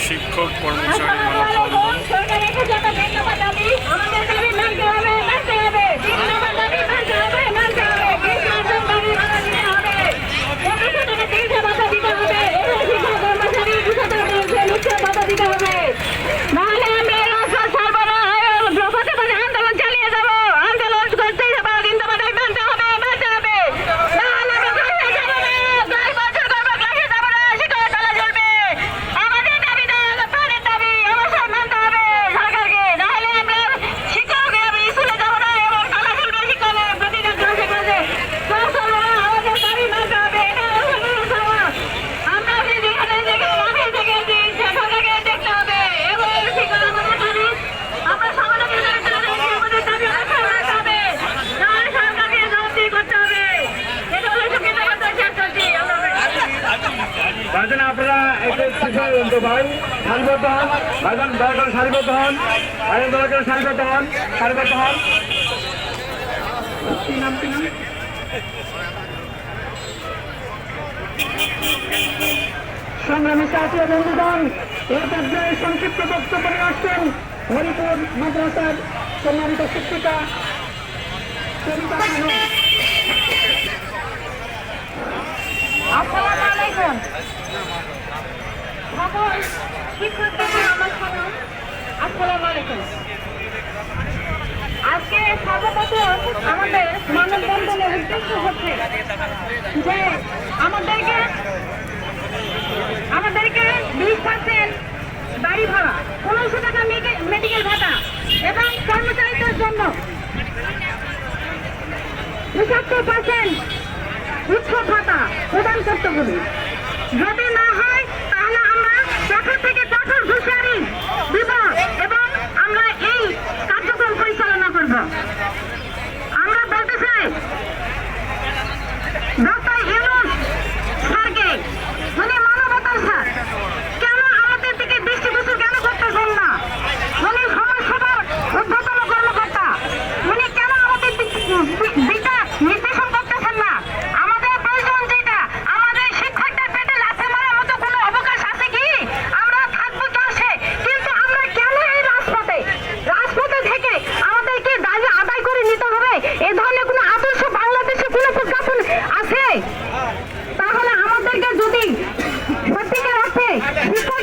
শিক্ষক কর্মচারী মানববন্ধন। আপনারা সারিবদ্ধ হন, ভাইজান দয়া করে সারিবদ্ধ হন, ভাইজান দয়া করে সারিবদ্ধ হন, সারিবদ্ধ হন। সংগ্রামী সাথী বন্ধুগণ, এই পর্যায়ে সংক্ষিপ্ত বক্তব্য নিয়ে আসছেন হরিপুর মাদ্রাসার সম্মানিত শিক্ষিকা সরিতা খানম। আসসালামু আলাইকুম সকল শিক্ষকদের আমার সালাম। আসসালামু আলাইকুম। আজকে সর্বপ্রথম আমাদের মানববন্ধনের উদ্দেশ্য হচ্ছে যে আমাদেরকে 20% বাড়ি ভাড়া, 1500 টাকা মেডিকেল ভাতা এবং কর্মচারীদের জন্য 75% উৎসব ভাতা প্রদান করতে হবে। যদি না হয় তাহলে আমরা কঠোর থেকে কঠোর হুঁশিয়ারি দিব এবং আমরা এই কার্যক্রম পরিচালনা করব। আমরা বলতে চাই ডক্টর ইউনূস স্যারকে, উনি মানবতার স্যার, কেন আমাদের দিকে দৃষ্টিগোচর কেন করতেছেন না? উনি সমাজসেবার ঊর্ধ্বতন কর্মকর্তা, উনি কেন আমাদের দিকে নির্দেশন করতেছেন না? আমাদের প্রয়োজন যেটা, আমাদের শিক্ষকদের পেটে লাথি মারার মতো কোনো অবকাশ আছে কি? আমরা থাকবো ক্লাসে, কিন্তু আমরা কেন এই রাজপথে থেকে আমাদেরকে দাবি আদায় করে নিতে হবে? এ ধরনের কোনো আদর্শ বাংলাদেশে কোনো প্রজ্ঞাপন আছে? তাহলে আমাদেরকে যদি সত্যিকার অর্থে শিক্ষক